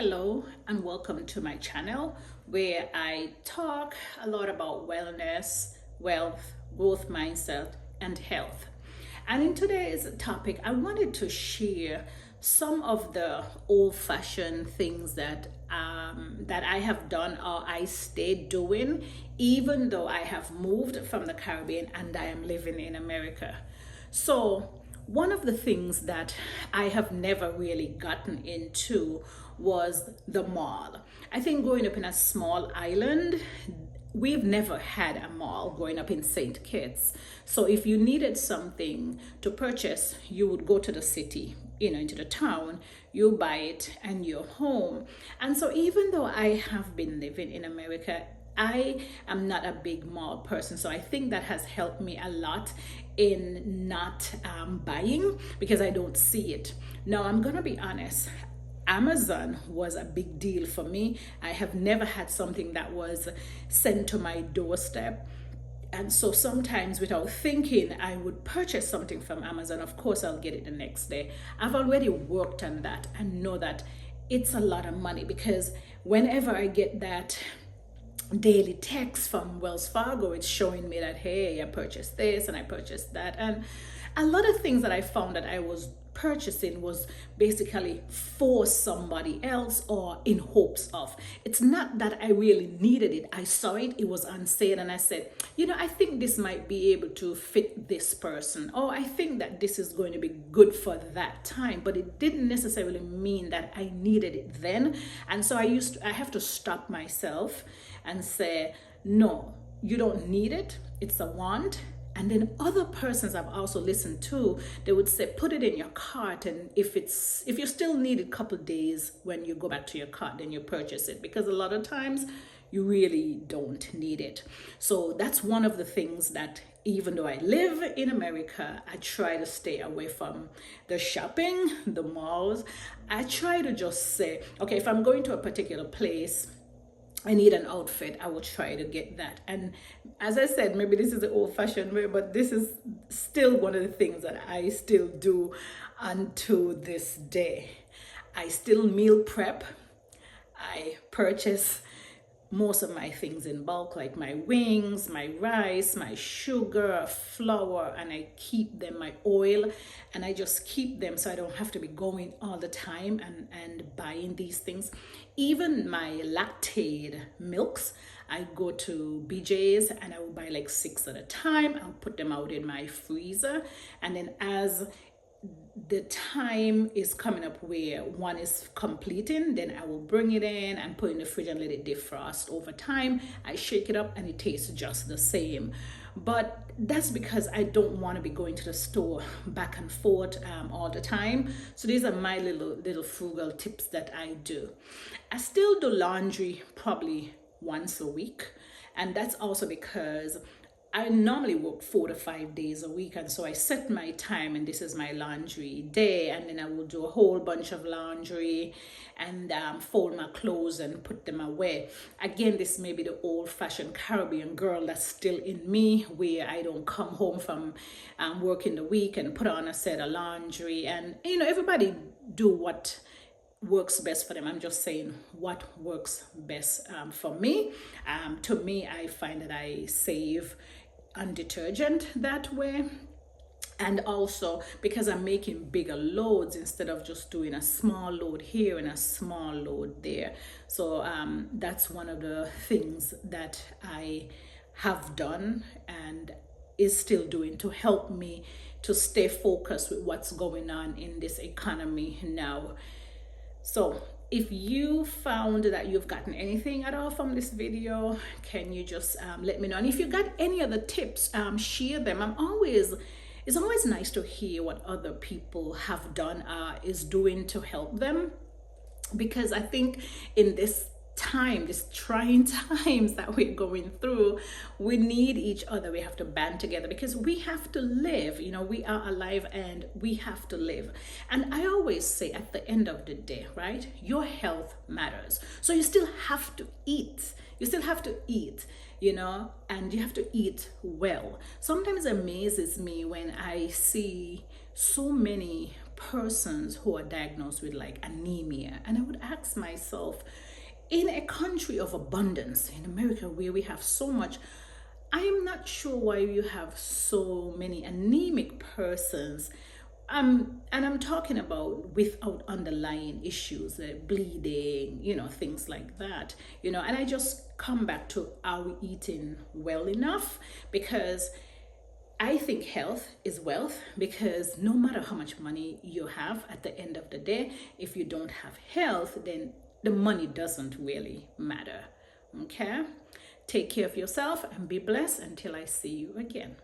Hello and welcome to my channel where I talk a lot about wellness, wealth, growth mindset, and health. And in today's topic, I wanted to share some of the old-fashioned things that I have done or I stayed doing, even though I have moved from the Caribbean and I am living in America. So one of the things that I have never really gotten into was the mall. I think growing up in a small island, we've never had a mall growing up in St. Kitts. So if you needed something to purchase, you would go to the city, into the town, you buy it and you're home. And so even though I have been living in America, I am not a big mall person, so I think that has helped me a lot in not buying because I don't see it. Now, I'm gonna be honest. Amazon was a big deal for me. I have never had something that was sent to my doorstep. And so sometimes without thinking, I would purchase something from Amazon. Of course, I'll get it the next day. I've already worked on that and know that it's a lot of money because whenever I get that daily text from Wells Fargo, it's showing me that, hey, I purchased this and I purchased that. And a lot of things that I found that I was purchasing was basically for somebody else or in hopes of. It's not that I really needed it. I saw it, it was on sale, and I said, I think this might be able to fit this person, or I think that this is going to be good for that time, but it didn't necessarily mean that I needed it then. And so I have to stop myself and say, no, you don't need it. It's a want. And then other persons I've also listened to, they would say, put it in your cart. And if you still need it a couple of days when you go back to your cart, then you purchase it, because a lot of times you really don't need it. So that's one of the things that, even though I live in America, I try to stay away from the shopping, the malls. I try to just say, okay, if I'm going to a particular place, I need an outfit, I will try to get that. And as I said, maybe this is the old-fashioned way, but this is still one of the things that I still do unto this day. I still meal prep. I purchase most of my things in bulk, like my wings, my rice, my sugar, flour, and I keep them, my oil, and I just keep them so I don't have to be going all the time and buying these things. Even my Lactaid milks, I go to BJ's and I will buy like 6 at a time. I'll put them out in my freezer, and then as the time is coming up where one is completing, then I will bring it in and put it in the fridge and let it defrost. Over time, I shake it up and it tastes just the same. But that's because I don't want to be going to the store back and forth all the time. So these are my little frugal tips that I do. I still do laundry probably once a week, and that's also because I normally work 4 to 5 days a week, and so I set my time, and this is my laundry day, and then I will do a whole bunch of laundry and fold my clothes and put them away. Again, this may be the old-fashioned Caribbean girl that's still in me, where I don't come home from working the week and put on a set of laundry. And everybody do what works best for them. I'm just saying what works best for me. To me, I find that I save on detergent that way, and also because I'm making bigger loads instead of just doing a small load here and a small load there. So that's one of the things that I have done and is still doing to help me to stay focused with what's going on in this economy now. So if you found that you've gotten anything at all from this video, can you just let me know? And if you got any other tips, share them. It's always nice to hear what other people have done, is doing to help them, because I think in this trying times that we're going through, we need each other. We have to band together because we have to live. We are alive and we have to live. And I always say at the end of the day, right, your health matters. So you still have to eat. You still have to eat, and you have to eat well. Sometimes it amazes me when I see so many persons who are diagnosed with like anemia, and I would ask myself, in a country of abundance, in America where we have so much, I am not sure why you have so many anemic persons. And I'm talking about without underlying issues, bleeding, things like that, and I just come back to, are we eating well enough? Because I think health is wealth, because no matter how much money you have, at the end of the day, if you don't have health, then the money doesn't really matter. Okay? Take care of yourself and be blessed until I see you again.